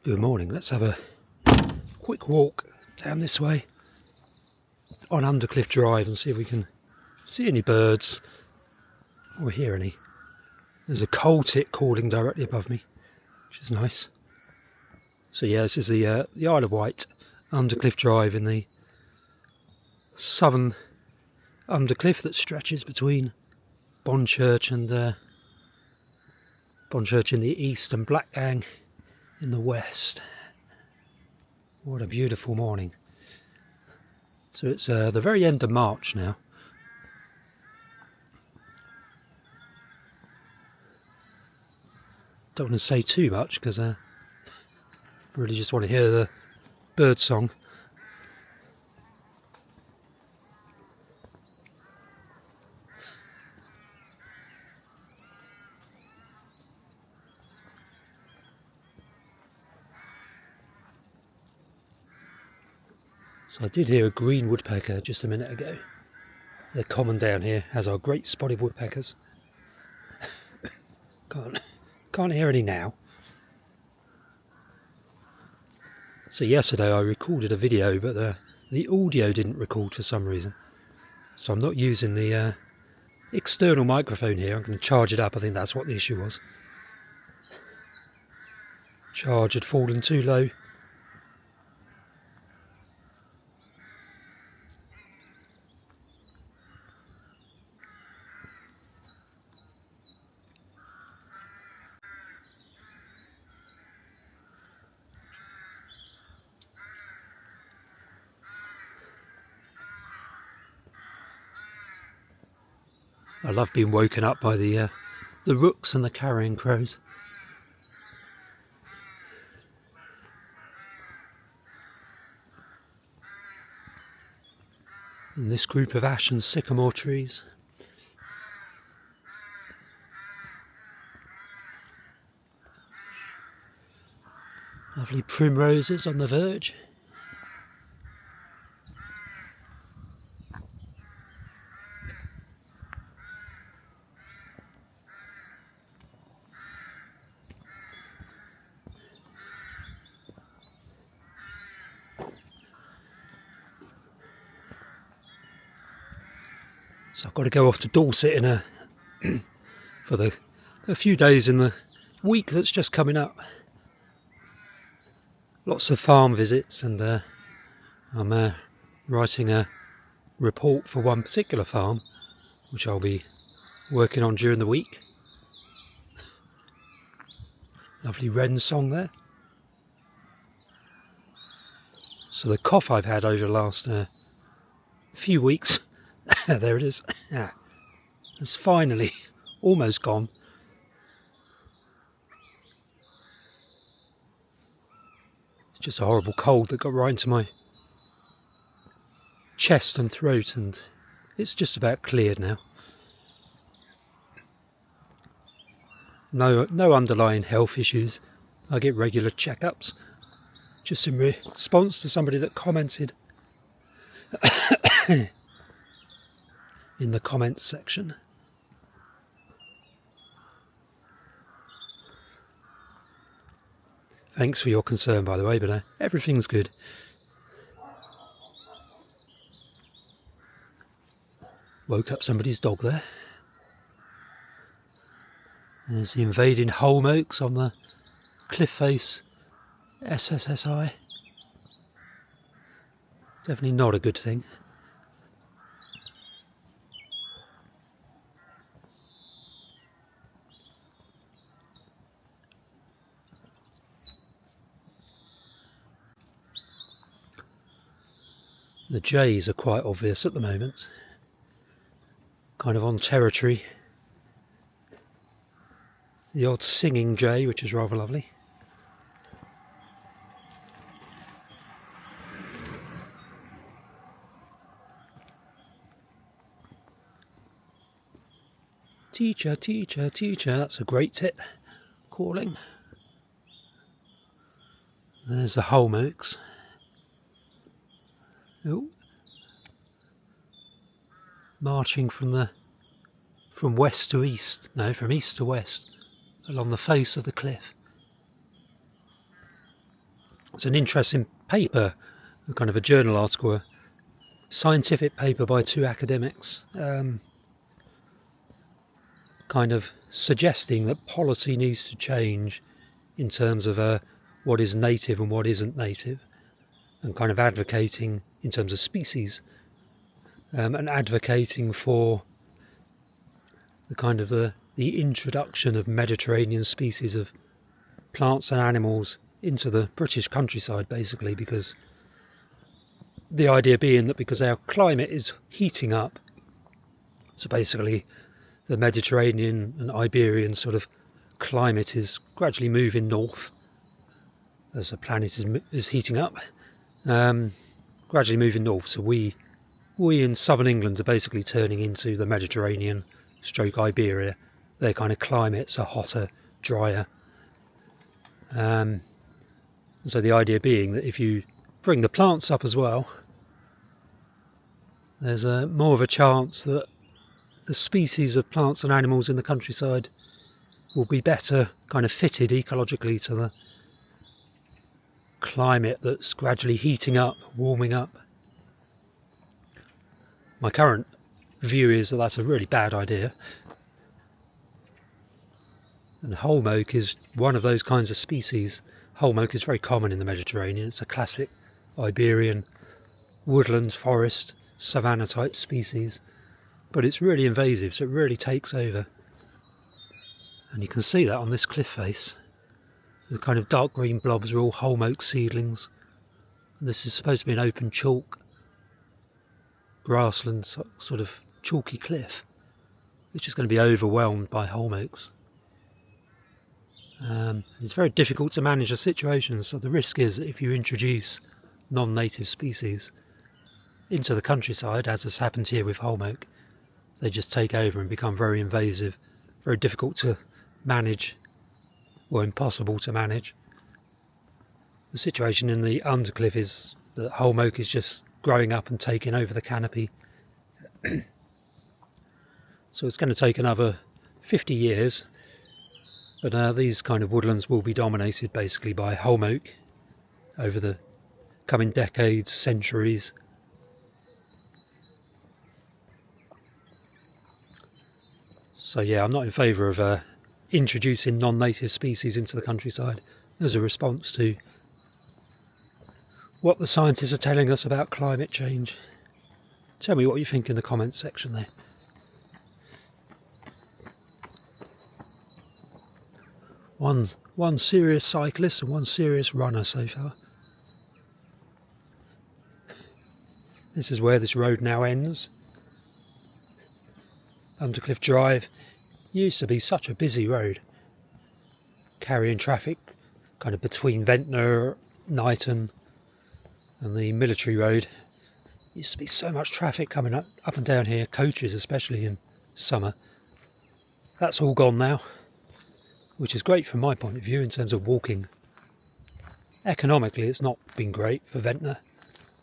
Good morning. Let's have a quick walk down this way on Undercliff Drive and see if we can see any birds or hear any. There's a coal tit calling directly above me, which is nice. So yeah, this is the Isle of Wight, Undercliff Drive in the southern Undercliff that stretches between Bonchurch and Bonchurch in the east and Blackgang in the west. What a beautiful morning. So it's the very end of March now. Don't want to say too much because I really just want to hear the bird song. So I did hear a green woodpecker just a minute ago. They're common down here, as are great spotted woodpeckers. Can't hear any now. So yesterday I recorded a video, but the audio didn't record for some reason. So I'm not using the external microphone here. I'm going to charge it up. I think that's what the issue was. Charge had fallen too low. I love being woken up by the rooks and the carrion crows. And this group of ash and sycamore trees. Lovely primroses on the verge. So I've got to go off to Dorset in for a few days in the week that's just coming up. Lots of farm visits, and I'm writing a report for one particular farm, which I'll be working on during the week. Lovely wren song there. So the cough I've had over the last few weeks, there it is, it's finally almost gone. It's just a horrible cold that got right into my chest and throat, and it's just about cleared now. No underlying health issues. I get regular checkups, just in response to somebody that commented in the comments section. Thanks for your concern, by the way, but everything's good. Woke up somebody's dog there. There's the invading holm oaks on the cliff face SSSI. Definitely not a good thing. The jays are quite obvious at the moment, kind of on territory. The odd singing jay, which is rather lovely. Teacher, teacher, teacher, that's a great tit calling. There's the holm oaks. Oh. Marching from west to east, no, from east to west, along the face of the cliff. It's an interesting paper, a kind of a journal article, a scientific paper by two academics, kind of suggesting that policy needs to change in terms of what is native and what isn't native, and kind of advocating in terms of species, and advocating for the kind of the introduction of Mediterranean species of plants and animals into the British countryside, basically, because the idea being that because our climate is heating up, so basically the Mediterranean and Iberian sort of climate is gradually moving north as the planet is heating up, gradually moving north. So we in southern England are basically turning into the Mediterranean stroke Iberia. Their kind of climates are hotter, drier. So the idea being that if you bring the plants up as well, there's more of a chance that the species of plants and animals in the countryside will be better kind of fitted ecologically to the climate that's gradually heating up, warming up. My current view is that that's a really bad idea. And holm oak is one of those kinds of species. Holm oak is very common in the Mediterranean. It's a classic Iberian woodland, forest, savanna type species. But it's really invasive, so it really takes over. And you can see that on this cliff face. The kind of dark green blobs are all holm oak seedlings. And this is supposed to be an open chalk, grassland sort of chalky cliff. It's just going to be overwhelmed by holm oaks. It's very difficult to manage a situation, so the risk is that if you introduce non-native species into the countryside, as has happened here with holm oak, they just take over and become very invasive, very difficult to manage, or impossible to manage. The situation in the undercliff is that holm oak is just growing up and taking over the canopy. So it's going to take another 50 years, but these kind of woodlands will be dominated basically by holm oak over the coming decades, centuries. So yeah, I'm not in favour of introducing non-native species into the countryside as a response to what the scientists are telling us about climate change. Tell me what you think in the comments section there. One serious cyclist and one serious runner so far. This is where this road now ends. Undercliff Drive used to be such a busy road, carrying traffic kind of between Ventnor, Knighton and the military road. Used to be so much traffic coming up and down here, coaches especially in summer. That's all gone now, which is great from my point of view in terms of walking. Economically it's not been great for Ventnor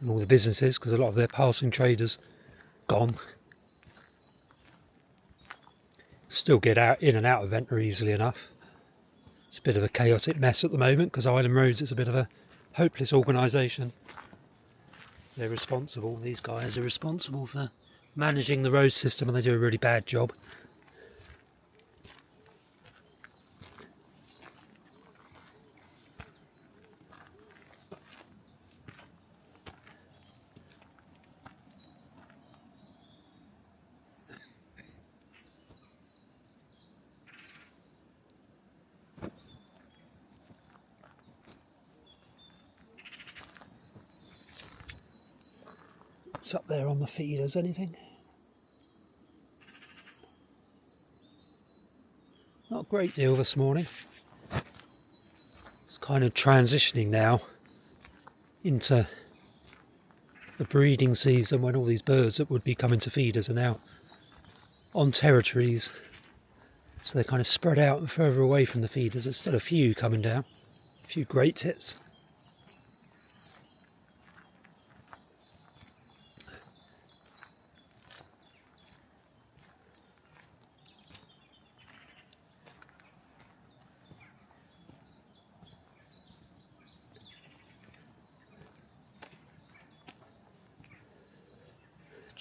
and all the businesses because a lot of their passing traders gone. Still get out in and out of Ventnor easily enough. It's a bit of a chaotic mess at the moment because Island Roads is a bit of a hopeless organisation. They're responsible, these guys are responsible for managing the road system and they do a really bad job. What's up there on the feeders, anything? Not a great deal this morning. It's kind of transitioning now into the breeding season when all these birds that would be coming to feeders are now on territories. So they're kind of spread out and further away from the feeders. There's still a few coming down, a few great tits.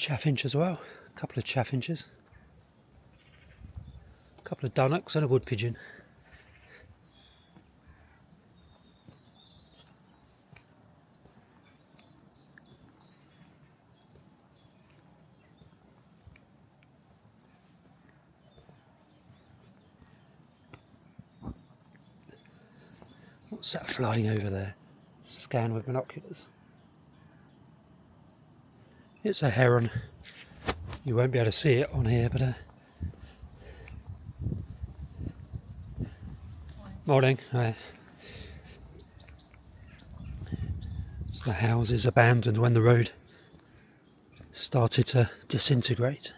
chaffinch as well, a couple of chaffinches, a couple of dunnocks and a wood pigeon. What's that flying over there? Scan with binoculars. It's a heron. You won't be able to see it on here, but morning. Hi. So the house is abandoned when the road started to disintegrate.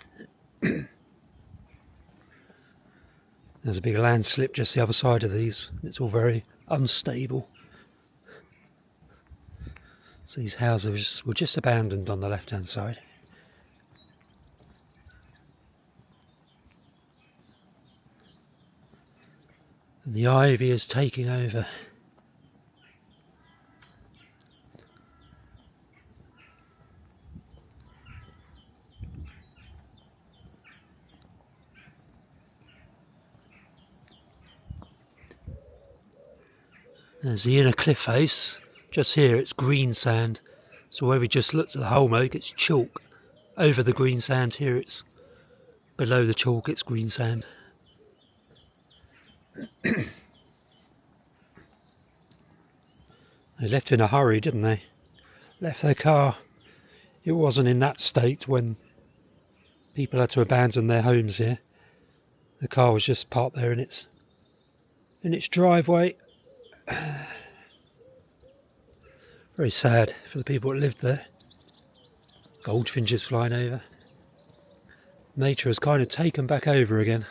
There's a big landslip just the other side of these. It's all very unstable. So these houses were just abandoned on the left hand side. And the ivy is taking over. There's the inner cliff face. Just here it's green sand. So where we just looked at the Holmoke, it's chalk. Over the green sand, here it's below the chalk, it's green sand. They left in a hurry, didn't they? Left their car. It wasn't in that state when people had to abandon their homes here. The car was just parked there in its driveway. Very sad for the people that lived there. Goldfinches flying over. Nature has kind of taken back over again.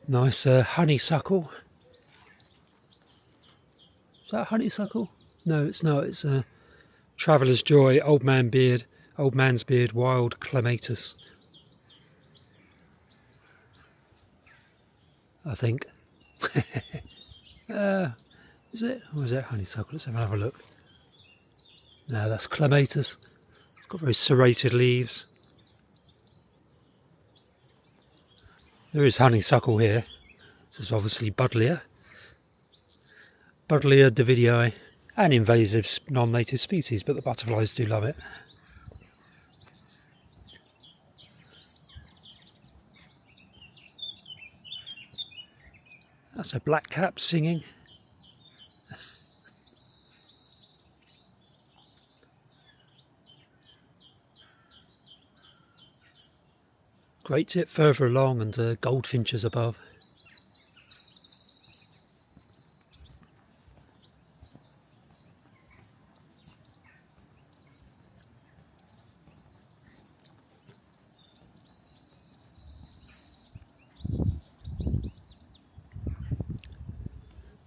Nice honeysuckle. Is that honeysuckle? No, it's not. It's Traveller's Joy, Old Man's Beard, Wild Clematis. I think. Is it? Or is it honeysuckle? Let's have a look. No, that's clematis. It's got very serrated leaves. There is honeysuckle here. This is obviously Buddleia. Buddleia davidii, an invasive non-native species, but the butterflies do love it. That's a blackcap singing. Great tip further along and goldfinches above.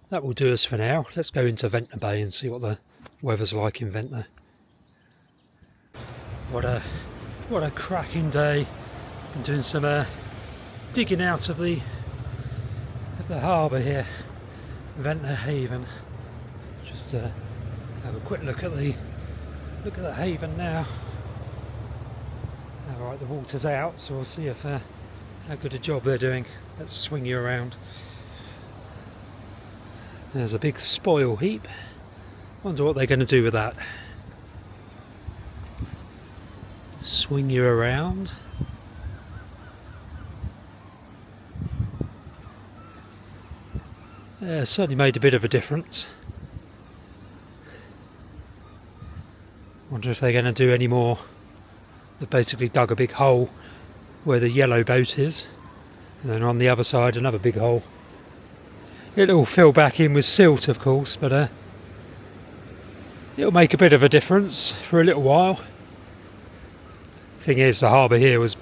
That will do us for now. Let's go into Ventnor Bay and see what the weather's like in Ventnor. What a cracking day. Been doing some digging out of the harbour here, Ventnor Haven. Just have a quick look at the haven now. Alright, the water's out, so we'll see if how good a job they're doing. Let's swing you around. There's a big spoil heap. Wonder what they're going to do with that. Swing you around. Yeah, certainly made a bit of a difference. Wonder if they're going to do any more. They've basically dug a big hole where the yellow boat is, and then on the other side another big hole. It'll fill back in with silt, of course, but it'll make a bit of a difference for a little while. Thing is, the harbour here was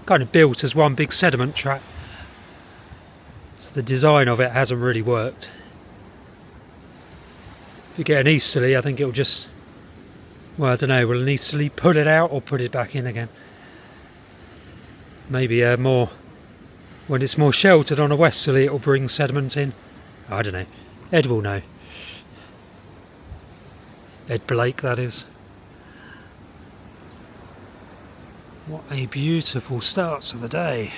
kind of built as one big sediment trap. So the design of it hasn't really worked. If you get an easterly, I think it'll just, well, I don't know, will an easterly pull it out or put it back in again? Maybe more, when it's more sheltered on a westerly, it'll bring sediment in. I don't know. Ed will know. Ed Blake, that is. What a beautiful start to the day.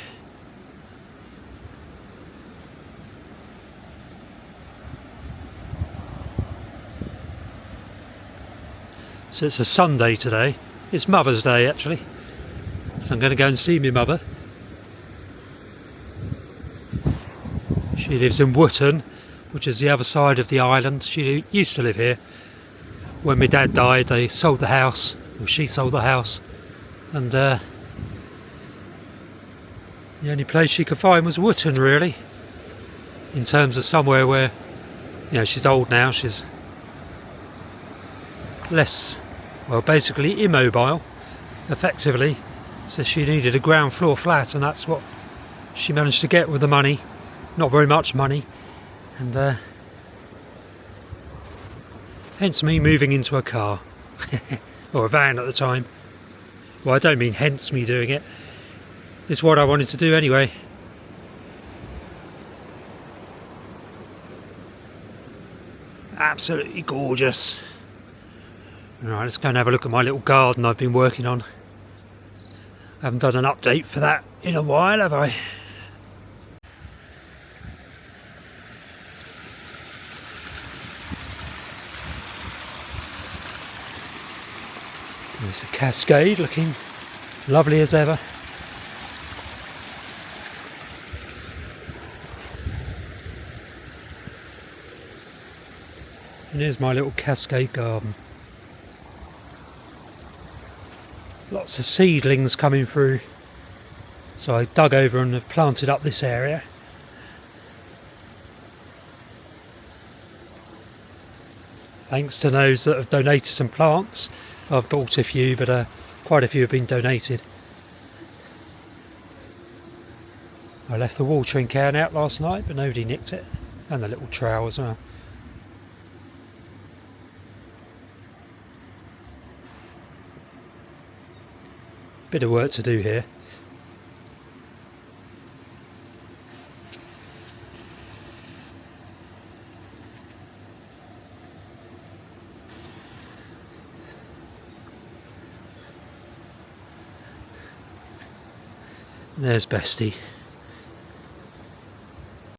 So it's a Sunday today. It's Mother's Day actually. So I'm going to go and see my mother. She lives in Wootton, which is the other side of the island. She used to live here. When my dad died, they sold the house, or she sold the house, and the only place she could find was Wootton, really, in terms of somewhere where, you know, she's old now, she's less, well, basically immobile, effectively, so she needed a ground floor flat, and that's what she managed to get with the money. Not very much money, and hence me moving into a car, or a van at the time. Well, I don't mean hence me doing it. It's what I wanted to do anyway. Absolutely gorgeous. Alright, let's go and have a look at my little garden I've been working on. I haven't done an update for that in a while, have I? There's a cascade looking lovely as ever. And here's my little cascade garden. Lots of seedlings coming through. So I dug over and have planted up this area. Thanks to those that have donated some plants. I've bought a few, but quite a few have been donated. I left the watering can out last night, but nobody nicked it. And the little trowel as well. Bit of work to do here. There's Bestie.